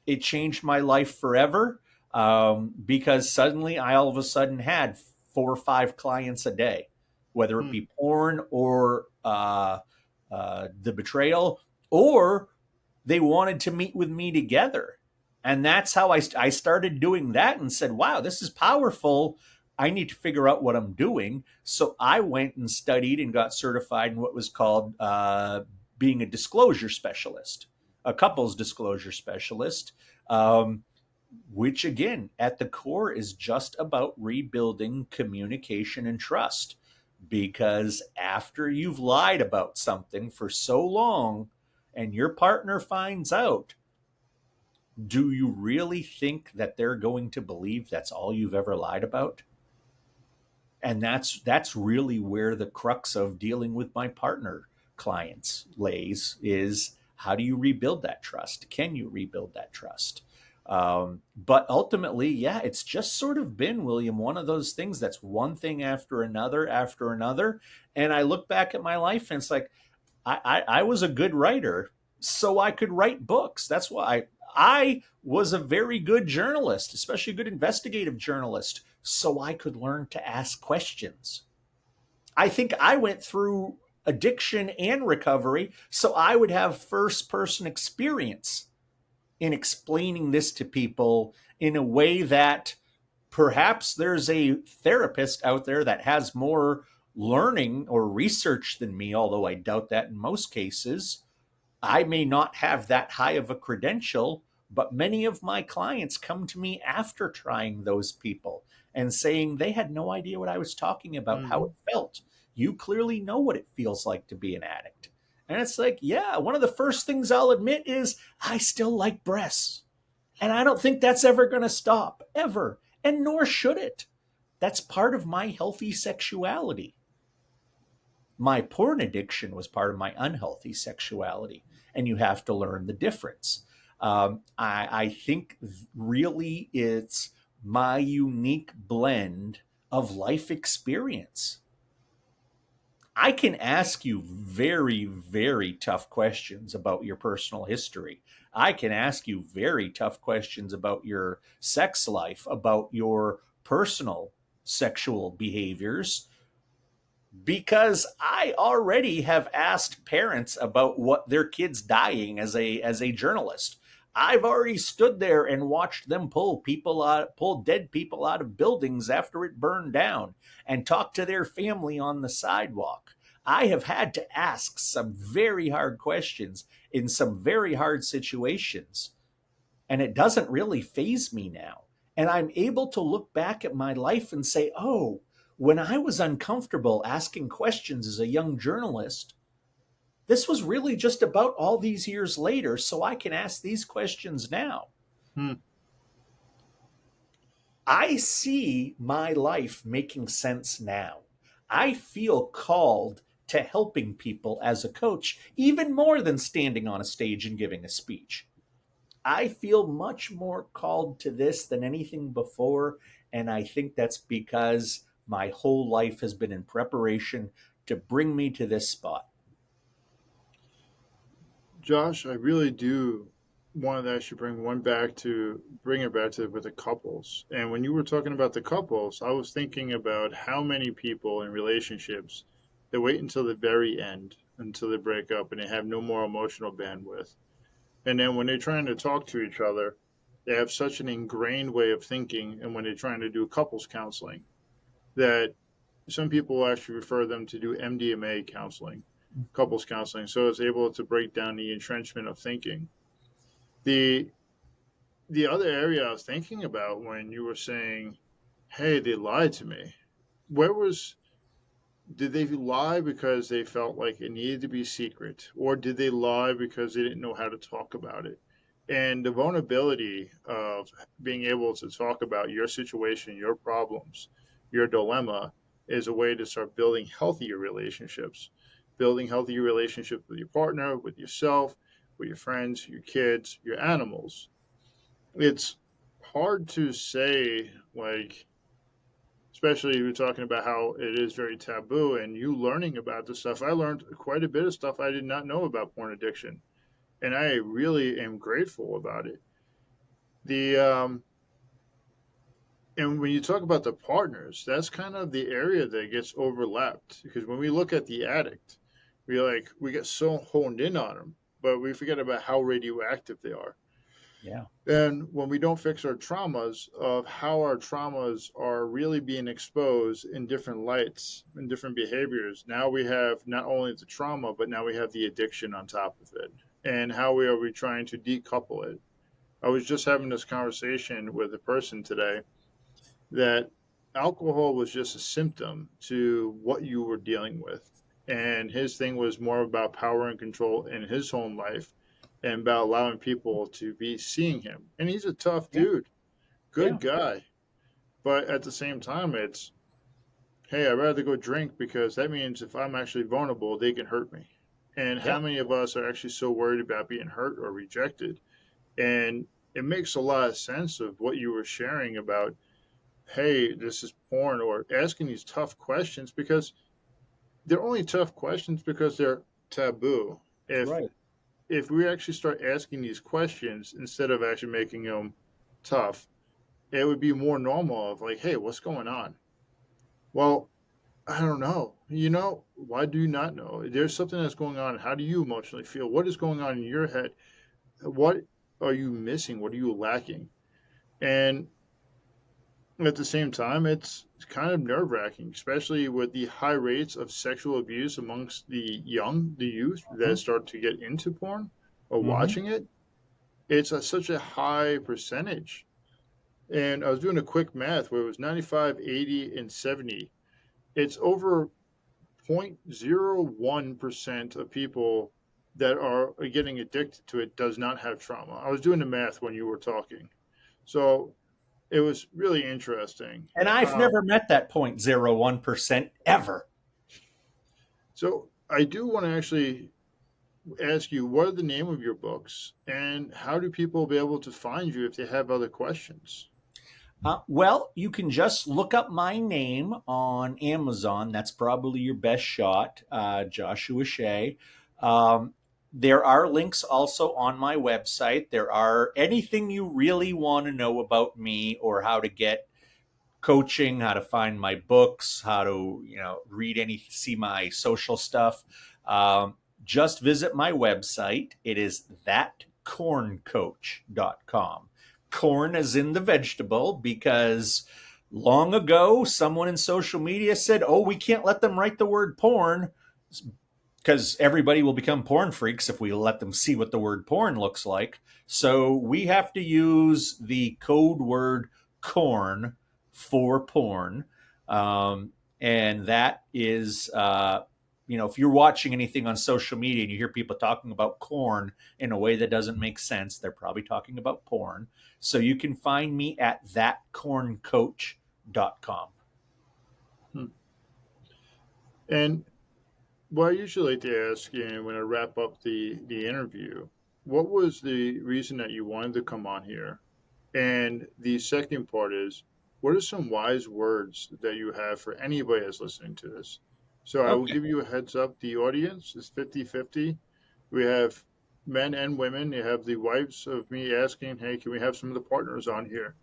It changed my life forever, because suddenly I all of a sudden had 4 or 5 clients a day, whether it Hmm. be porn or the betrayal, or they wanted to meet with me together. And that's how I started doing that and said, wow, this is powerful. I need to figure out what I'm doing. So I went and studied and got certified in what was called being a disclosure specialist, a couples disclosure specialist, um, which again, at the core, is just about rebuilding communication and trust. Because after you've lied about something for so long and your partner finds out, do you really think that they're going to believe that's all you've ever lied about? And that's really where the crux of dealing with my partner clients lays, is how do you rebuild that trust? Can you rebuild that trust? But ultimately, yeah, it's just sort of been, William, one of those things that's one thing after another. And I look back at my life and it's like, I was a good writer, so I could write books. That's why I was a very good journalist, especially a good investigative journalist, so I could learn to ask questions. I think I went through addiction and recovery, so I would have first person experience in explaining this to people in a way that perhaps there's a therapist out there that has more learning or research than me, although I doubt that in most cases. I may not have that high of a credential, but many of my clients come to me after trying those people and saying they had no idea what I was talking about, how Hmm. it felt. You clearly know what it feels like to be an addict. And it's like, yeah, one of the first things I'll admit is I still like breasts. And I don't think that's ever going to stop, ever. And nor should it. That's part of my healthy sexuality. My porn addiction was part of my unhealthy sexuality. And you have to learn the difference. I think really it's my unique blend of life experience. I can ask you very, very tough questions about your personal history. I can ask you very tough questions about your sex life, about your personal sexual behaviors, because I already have asked parents about what their kids dying as a journalist. I've already stood there and watched them pull dead people out of buildings after it burned down and talk to their family on the sidewalk. I have had to ask some very hard questions in some very hard situations, and it doesn't really faze me now. And I'm able to look back at my life and say, oh, when I was uncomfortable asking questions as a young journalist, this was really just about all these years later, so I can ask these questions now. Hmm. I see my life making sense now. I feel called to helping people as a coach, even more than standing on a stage and giving a speech. I feel much more called to this than anything before. And I think that's because my whole life has been in preparation to bring me to this spot. Josh, I really do want to actually bring it back to with the couples. And when you were talking about the couples, I was thinking about how many people in relationships they wait until the very end until they break up and they have no more emotional bandwidth. And then when they're trying to talk to each other, they have such an ingrained way of thinking. And when they're trying to do couples counseling, that some people actually refer them to do MDMA counseling, couples counseling. So it's able to break down the entrenchment of thinking. The the other area I was thinking about when you were saying, "Hey, they lied to me." Where was Did they lie because they felt like it needed to be secret, or did they lie because they didn't know how to talk about it? And the vulnerability of being able to talk about your situation, your problems, your dilemma is a way to start building healthier relationships with your partner, with yourself, with your friends, your kids, your animals. It's hard to say, like, especially you're talking about how it is very taboo and you learning about this stuff. I learned quite a bit of stuff I did not know about porn addiction, and I really am grateful about it. The And when you talk about the partners, that's kind of the area that gets overlapped because when we look at the addict, we get so honed in on them, but we forget about how radioactive they are. Yeah. And when we don't fix our traumas, of how our traumas are really being exposed in different lights and different behaviors, now we have not only the trauma, but now we have the addiction on top of it. And how are we trying to decouple it? I was just having this conversation with a person today that alcohol was just a symptom to what you were dealing with. And his thing was more about power and control in his own life and about allowing people to be seeing him. And he's a tough Yeah. dude, Yeah. good guy. But at the same time, it's, hey, I'd rather go drink because that means if I'm actually vulnerable, they can hurt me. And how Yep. many of us are actually so worried about being hurt or rejected? And it makes a lot of sense of what you were sharing about, hey, this is porn, or asking these tough questions because they're only tough questions because they're taboo. If Right. if we actually start asking these questions instead of actually making them tough, it would be more normal of like, hey, what's going on? Well, I don't know. Why do you not know? There's something that's going on. How do you emotionally feel? What is going on in your head? What are you missing? What are you lacking? And at the same time, it's kind of nerve wracking, especially with the high rates of sexual abuse amongst the youth that Hmm. start to get into porn or Hmm. watching it. It's such a high percentage. And I was doing a quick math where it was 95, 80, and 70. It's over 0.01% of people that are getting addicted to it does not have trauma. I was doing the math when you were talking. So it was really interesting. And I've Um, never met that 0.01% ever. so I do want to actually ask you, what are the name of your books and how do people be able to find you if they have other questions? Well, you can just look up my name on Amazon. That's probably your best shot, Joshua Shea. Um, there are links also on my website. There are anything you really want to know about me or how to get coaching, how to find my books, how to read see my social stuff. Just visit my website. It is thatcorncoach.com. Corn is in the vegetable because long ago someone in social media said, "Oh, we can't let them write the word porn because everybody will become porn freaks if we let them see what the word porn looks like. So we have to use the code word corn for porn." Um, and that is, if you're watching anything on social media and you hear people talking about corn in a way that doesn't make sense, they're probably talking about porn. So you can find me at thatcorncoach.com. Hmm. And what I usually like to ask, when I wrap up the interview, what was the reason that you wanted to come on here? And the second part is, what are some wise words that you have for anybody that's listening to this? So I will Okay. give you a heads up. The audience is 50-50. We have men and women. You have the wives of me asking, hey, can we have some of the partners on here?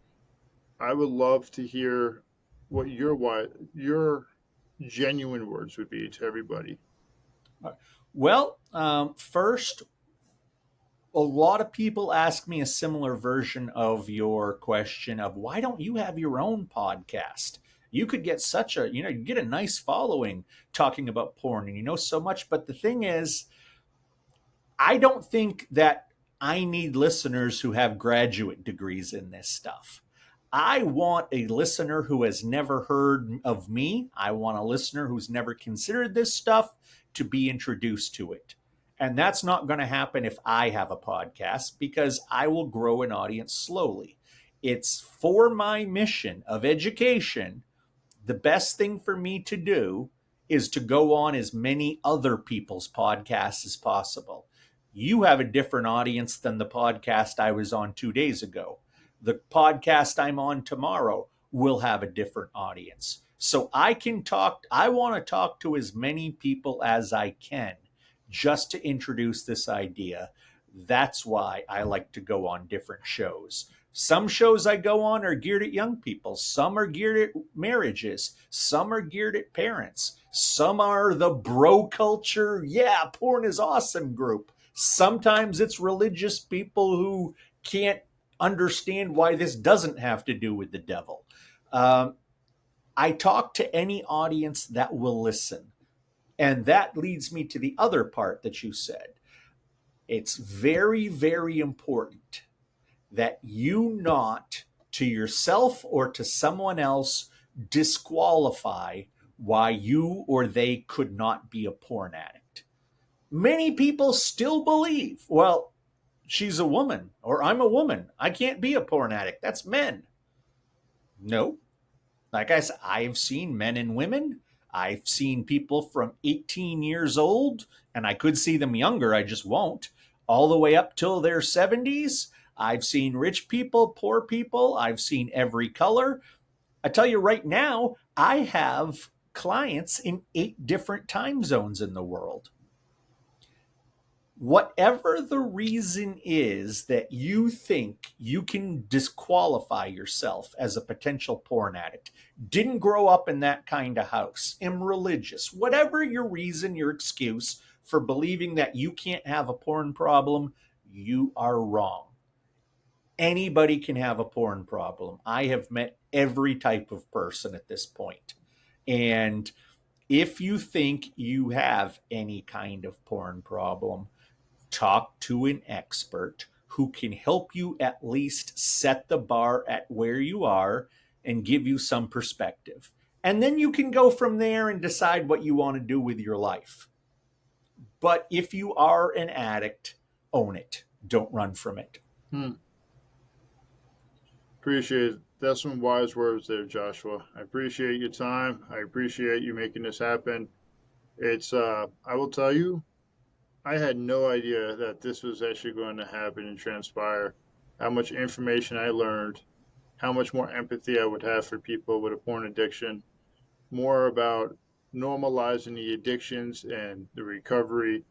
I would love to hear what your genuine words would be to everybody. Well, first, a lot of people ask me a similar version of your question of why don't you have your own podcast? You could get you get a nice following talking about porn and you know so much. But the thing is, I don't think that I need listeners who have graduate degrees in this stuff. I want a listener who has never heard of me. I want a listener who's never considered this stuff to be introduced to it. And that's not going to happen if I have a podcast because I will grow an audience slowly. It's for my mission of education. The best thing for me to do is to go on as many other people's podcasts as possible. You have a different audience than the podcast I was on 2 days ago. The podcast I'm on tomorrow will have a different audience. So I want to talk to as many people as I can just to introduce this idea. That's why I like to go on different shows. Some shows I go on are geared at young people. Some are geared at marriages. Some are geared at parents. Some are the bro culture. Yeah, porn is awesome group. Sometimes it's religious people who can't understand why this doesn't have to do with the devil. Um, I talk to any audience that will listen. And that leads me to the other part that you said. It's very, very important that you not to yourself or to someone else disqualify why you or they could not be a porn addict. Many people still believe, well, she's a woman or I'm a woman. I can't be a porn addict. That's men. No. Like I said, I've seen men and women. I've seen people from 18 years old, and I could see them younger, I just won't, all the way up till their 70s. I've seen rich people, poor people. I've seen every color. I tell you right now, I have clients in 8 different time zones in the world. Whatever the reason is that you think you can disqualify yourself as a potential porn addict, didn't grow up in that kind of house, am religious, whatever your reason, your excuse for believing that you can't have a porn problem, you are wrong. Anybody can have a porn problem. I have met every type of person at this point. And if you think you have any kind of porn problem, talk to an expert who can help you at least set the bar at where you are and give you some perspective. And then you can go from there and decide what you want to do with your life. But if you are an addict, own it. Don't run from it. Hmm. Appreciate it. That's some wise words there, Joshua. I appreciate your time. I appreciate you making this happen. I will tell you, I had no idea that this was actually going to happen and transpire. How much information I learned, how much more empathy I would have for people with a porn addiction, more about normalizing the addictions and the recovery,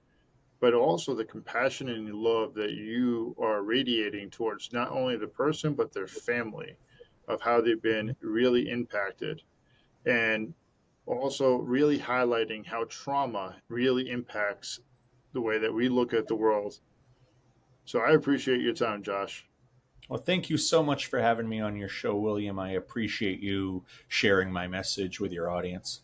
but also the compassion and love that you are radiating towards not only the person, but their family, of how they've been really impacted. And also really highlighting how trauma really impacts the way that we look at the world. So I appreciate your time, Josh. Well, thank you so much for having me on your show, William. I appreciate you sharing my message with your audience.